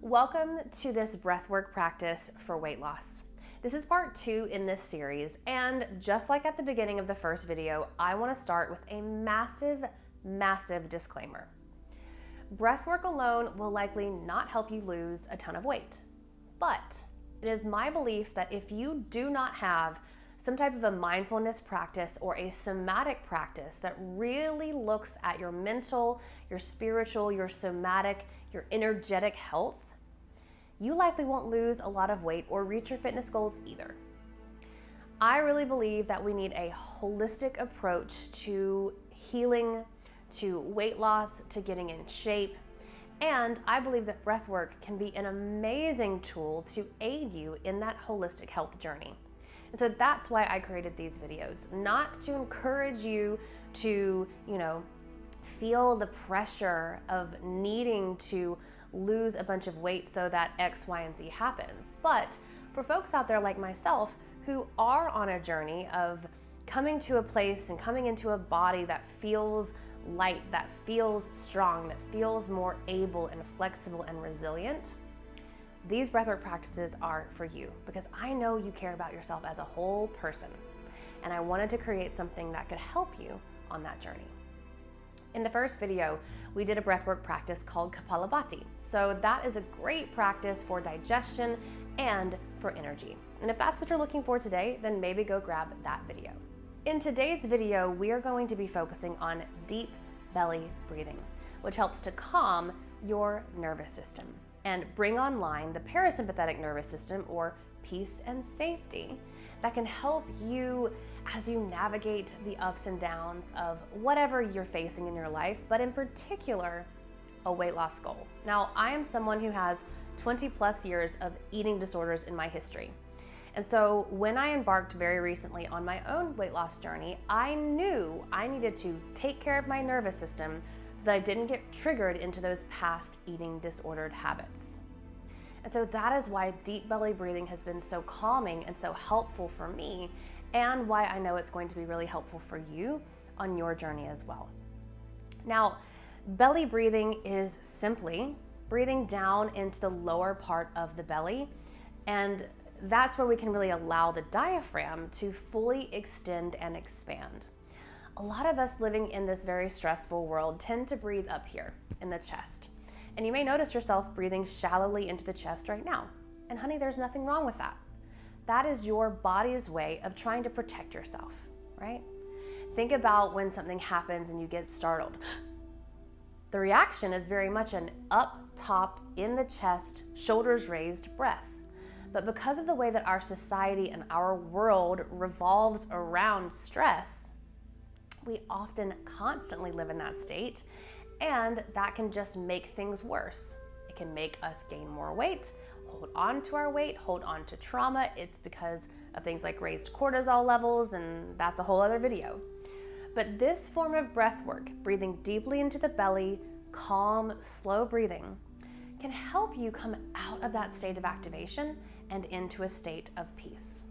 Welcome to this breathwork practice for weight loss. This is part 2 in this series, and just like at the beginning of the first video, I want to start with a massive disclaimer. Breathwork alone will likely not help you lose a ton of weight, but it is my belief that if you do not have some type of a mindfulness practice or a somatic practice that really looks at your mental, your spiritual, your somatic, your energetic health, you likely won't lose a lot of weight or reach your fitness goals either. I really believe that we need a holistic approach to healing, to weight loss, to getting in shape, and I believe that breathwork can be an amazing tool to aid you in that holistic health journey. And so that's why I created these videos, not to encourage you to, feel the pressure of needing to lose a bunch of weight so that X, Y, and Z happens. But for folks out there like myself who are on a journey of coming to a place and coming into a body that feels light, that feels strong, that feels more able and flexible and resilient, these breathwork practices are for you because I know you care about yourself as a whole person, and I wanted to create something that could help you on that journey. In the first video, we did a breathwork practice called Kapalabhati. So that is a great practice for digestion and for energy. And if that's what you're looking for today, then maybe go grab that video. In today's video, we are going to be focusing on deep belly breathing, which helps to calm your nervous system and bring online the parasympathetic nervous system, or peace and safety, that can help you as you navigate the ups and downs of whatever you're facing in your life, but in particular, a weight loss goal. Now, I am someone who has 20 plus years of eating disorders in my history. And so when I embarked very recently on my own weight loss journey, I knew I needed to take care of my nervous system so that I didn't get triggered into those past eating disordered habits. And so that is why deep belly breathing has been so calming and so helpful for me, and why I know it's going to be really helpful for you on your journey as well. Now, belly breathing is simply breathing down into the lower part of the belly, and that's where we can really allow the diaphragm to fully extend and expand. A lot of us living in this very stressful world tend to breathe up here in the chest. And you may notice yourself breathing shallowly into the chest right now. And honey, there's nothing wrong with that. That is your body's way of trying to protect yourself, right? Think about when something happens and you get startled. The reaction is very much an up top, in the chest, shoulders raised breath. But because of the way that our society and our world revolves around stress, we often constantly live in that state, and that can just make things worse. It can make us gain more weight, hold on to our weight, hold on to trauma. It's because of things like raised cortisol levels, and that's a whole other video. But this form of breath work, breathing deeply into the belly, calm, slow breathing, can help you come out of that state of activation and into a state of peace.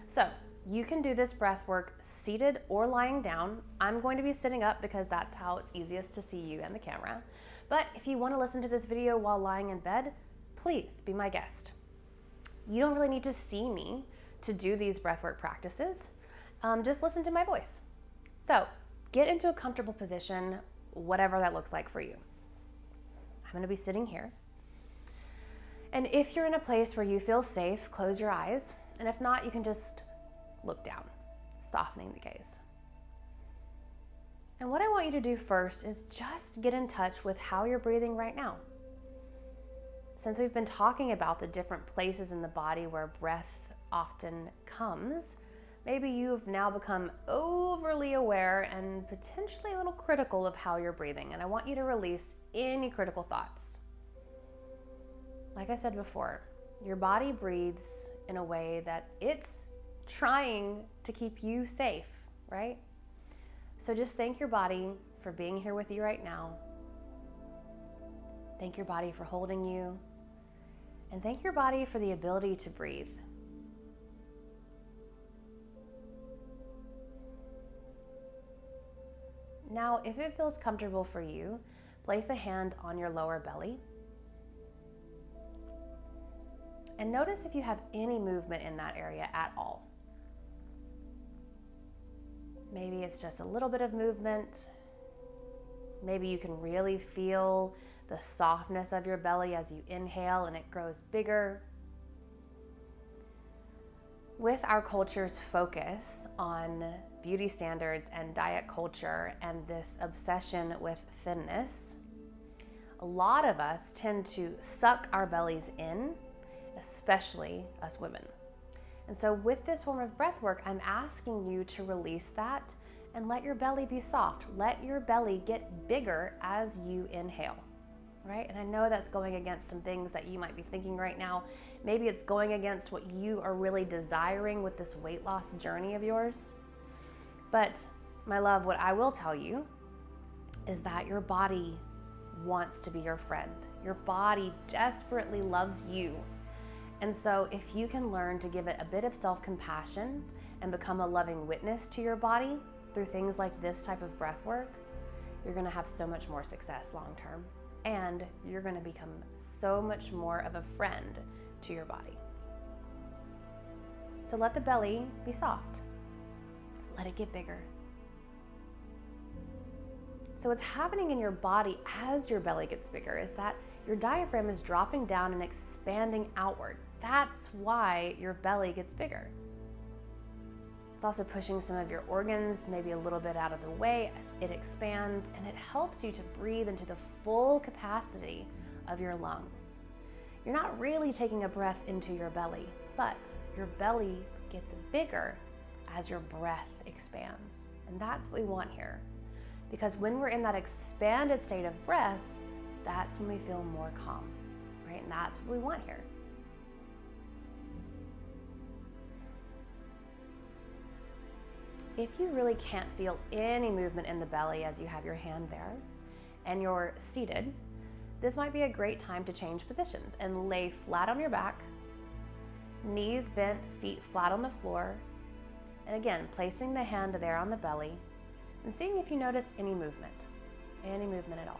So you can do this breath work seated or lying down. I'm going to be sitting up because that's how it's easiest to see you and the camera. But if you want to listen to this video while lying in bed, please be my guest. You don't really need to see me to do these breathwork practices. Just listen to my voice. So get into a comfortable position, whatever that looks like for you. I'm going to be sitting here. And if you're in a place where you feel safe, close your eyes. And if not, you can just look down, softening the gaze. And what I want you to do first is just get in touch with how you're breathing right now. Since we've been talking about the different places in the body where breath often comes, maybe you've now become overly aware and potentially a little critical of how you're breathing. And I want you to release any critical thoughts. Like I said before, your body breathes in a way that it's trying to keep you safe, right? So just thank your body for being here with you right now. Thank your body for holding you. And thank your body for the ability to breathe. Now, if it feels comfortable for you, place a hand on your lower belly And notice if you have any movement in that area at all. Maybe it's just a little bit of movement. Maybe you can really feel the softness of your belly as you inhale and it grows bigger. With our culture's focus on beauty standards and diet culture and this obsession with thinness, a lot of us tend to suck our bellies in, especially us women. And so with this form of breath work, I'm asking you to release that and let your belly be soft. Let your belly get bigger as you inhale, right? And I know that's going against some things that you might be thinking right now. Maybe it's going against what you are really desiring with this weight loss journey of yours. But my love, what I will tell you is that your body wants to be your friend. Your body desperately loves you. And so if you can learn to give it a bit of self-compassion and become a loving witness to your body through things like this type of breath work, you're gonna have so much more success long-term. And you're gonna become so much more of a friend to your body. So let the belly be soft. Let it get bigger. So what's happening in your body as your belly gets bigger is that your diaphragm is dropping down and expanding outward. That's why your belly gets bigger. It's also pushing some of your organs maybe a little bit out of the way as it expands, and it helps you to breathe into the full capacity of your lungs. You're not really taking a breath into your belly, but your belly gets bigger as your breath expands. And that's what we want here. Because when we're in that expanded state of breath, that's when we feel more calm, right? And that's what we want here. If you really can't feel any movement in the belly as you have your hand there and you're seated, this might be a great time to change positions and lay flat on your back, knees bent, feet flat on the floor, and again, placing the hand there on the belly and seeing if you notice any movement at all.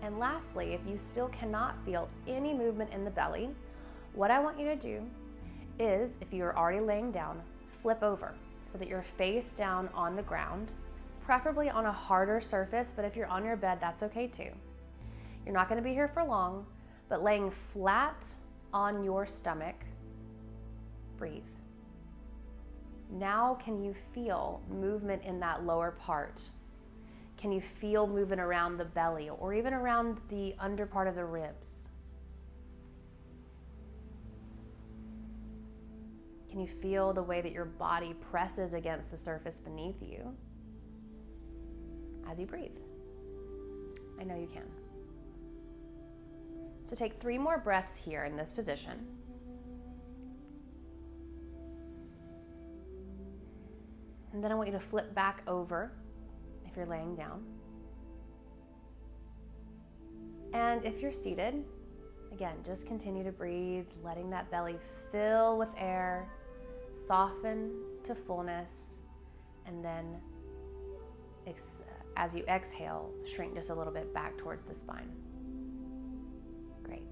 And lastly, if you still cannot feel any movement in the belly, what I want you to do is, if you're already laying down, flip over so that you're face down on the ground, preferably on a harder surface, but if you're on your bed, that's okay too. You're not going to be here for long, but laying flat on your stomach, breathe. Now can you feel movement in that lower part? Can you feel movement around the belly or even around the under part of the ribs? Can you feel the way that your body presses against the surface beneath you as you breathe? I know you can. So take 3 more breaths here in this position. And then I want you to flip back over if you're laying down. And if you're seated, again, just continue to breathe, letting that belly fill with air, soften to fullness, and then as you exhale, shrink just a little bit back towards the spine. Great.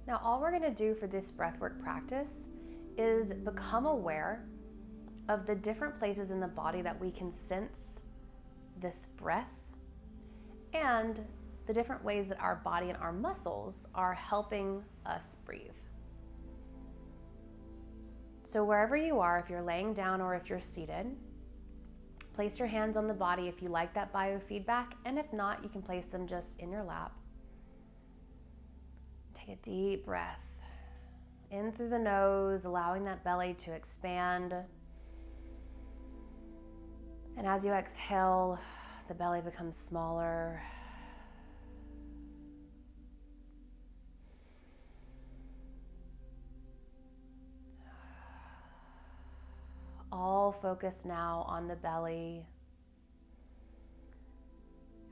Now, all we're going to do for this breathwork practice is become aware of the different places in the body that we can sense this breath and the different ways that our body and our muscles are helping us breathe. So wherever you are, if you're laying down or if you're seated, place your hands on the body if you like that biofeedback, and if not, you can place them just in your lap. Take a deep breath in through the nose, allowing that belly to expand. And as you exhale, the belly becomes smaller. All focus now on the belly.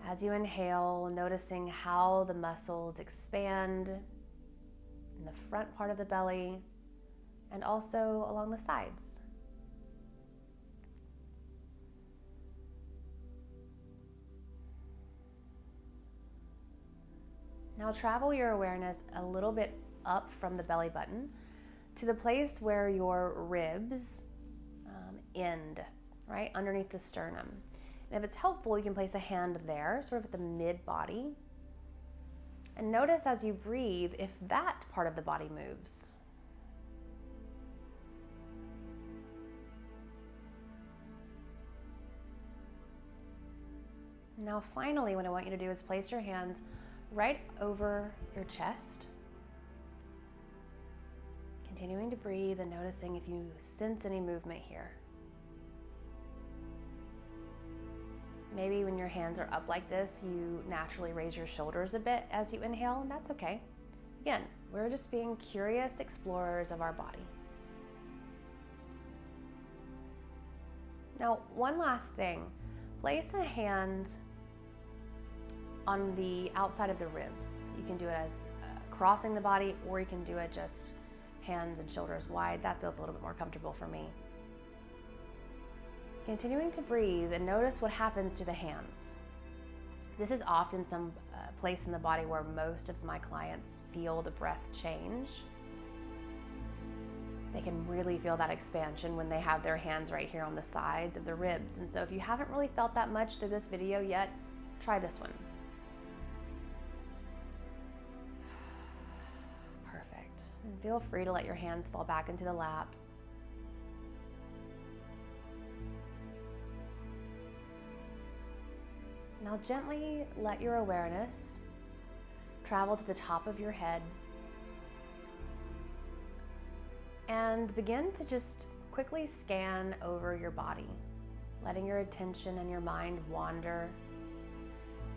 As you inhale, noticing how the muscles expand in the front part of the belly and also along the sides. Now travel your awareness a little bit up from the belly button to the place where your ribs end, right underneath the sternum. And if it's helpful, you can place a hand there, sort of at the mid-body. And notice as you breathe if that part of the body moves. Now finally, what I want you to do is place your hands right over your chest. Continuing to breathe and noticing if you sense any movement here. Maybe when your hands are up like this, you naturally raise your shoulders a bit as you inhale, and that's okay. Again, we're just being curious explorers of our body. Now, one last thing. Place a hand on the outside of the ribs. You can do it as crossing the body, or you can do it just hands and shoulders wide. That feels a little bit more comfortable for me. Continuing to breathe and notice what happens to the hands. This is often some place in the body where most of my clients feel the breath change. They can really feel that expansion when they have their hands right here on the sides of the ribs. And so if you haven't really felt that much through this video yet, try this one. Perfect. And feel free to let your hands fall back into the lap. Now gently let your awareness travel to the top of your head and begin to just quickly scan over your body, letting your attention and your mind wander,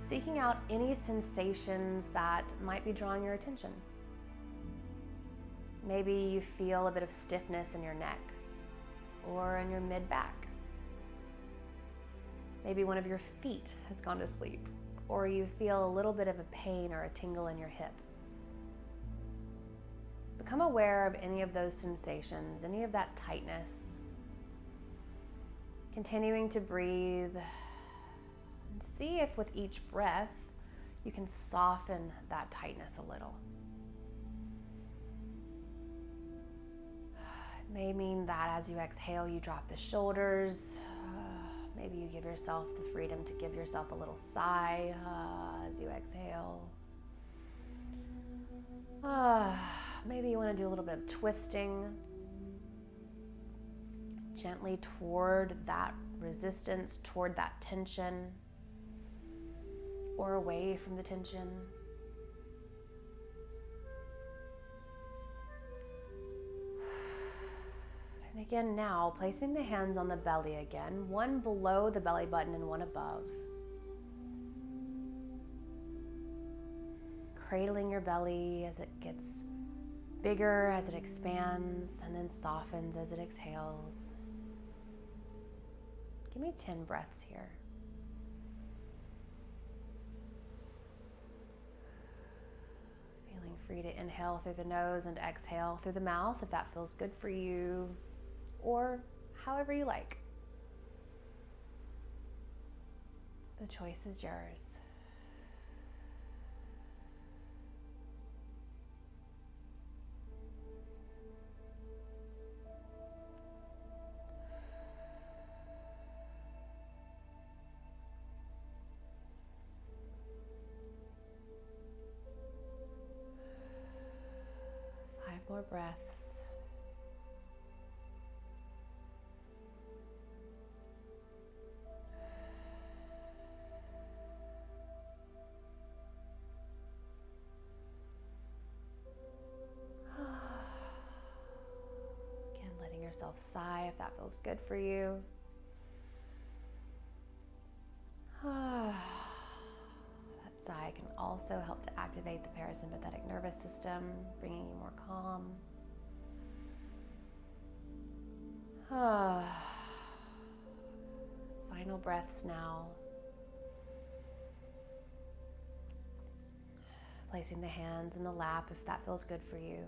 seeking out any sensations that might be drawing your attention. Maybe you feel a bit of stiffness in your neck or in your mid-back. Maybe one of your feet has gone to sleep, or you feel a little bit of a pain or a tingle in your hip. Become aware of any of those sensations, any of that tightness. Continuing to breathe, and see if with each breath you can soften that tightness a little. It may mean that as you exhale, you drop the shoulders. Maybe you give yourself the freedom to give yourself a little sigh as you exhale. Maybe you want to do a little bit of twisting gently toward that resistance, toward that tension, or away from the tension. And again now, placing the hands on the belly again, one below the belly button and one above. Cradling your belly as it gets bigger, as it expands, and then softens as it exhales. Give me 10 breaths here. Feeling free to inhale through the nose and exhale through the mouth if that feels good for you, or however you like. The choice is yours. More breaths. Again, letting yourself sigh if that feels good for you. Sigh can also help to activate the parasympathetic nervous system, bringing you more calm. Final breaths now. Placing the hands in the lap if that feels good for you.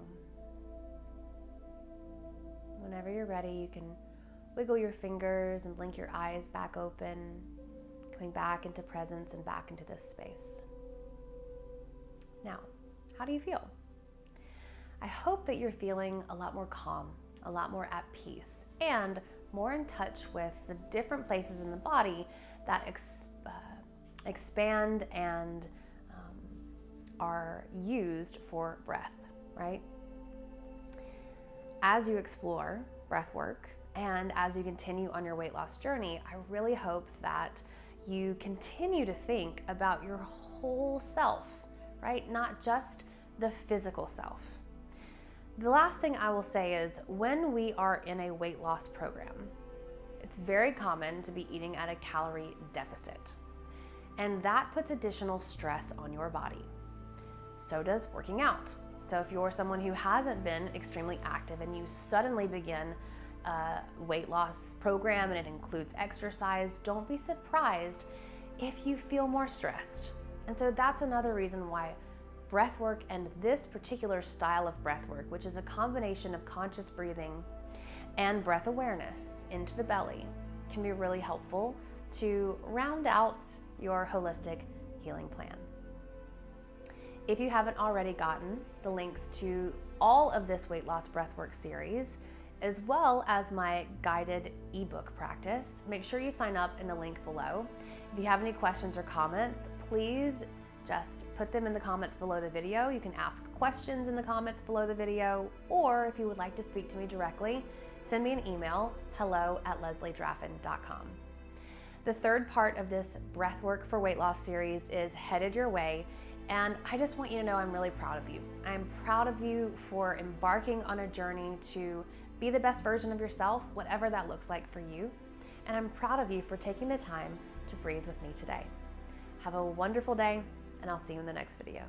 Whenever you're ready, you can wiggle your fingers and blink your eyes back open, coming back into presence and back into this space. Now, how do you feel? I hope that you're feeling a lot more calm, a lot more at peace, and more in touch with the different places in the body that expand and are used for breath, right? As you explore breath work and as you continue on your weight loss journey, I really hope that you continue to think about your whole self, right? Not just the physical self. The last thing I will say is when we are in a weight loss program, it's very common to be eating at a calorie deficit, and that puts additional stress on your body. So does working out. So if you're someone who hasn't been extremely active and you suddenly begin a weight loss program and it includes exercise, don't be surprised if you feel more stressed. And so that's another reason why breath work and this particular style of breath work, which is a combination of conscious breathing and breath awareness into the belly, can be really helpful to round out your holistic healing plan. If you haven't already gotten the links to all of this weight loss breathwork series, as well as my guided ebook practice, make sure you sign up in the link below. If you have any questions or comments, please just put them in the comments below the video. You can ask questions in the comments below the video, or if you would like to speak to me directly, send me an email, hello@lesliedraffin.com. The third part of this breathwork for weight loss series is headed your way. And I just want you to know I'm really proud of you. I'm proud of you for embarking on a journey to be the best version of yourself, whatever that looks like for you. And I'm proud of you for taking the time to breathe with me today. Have a wonderful day, and I'll see you in the next video.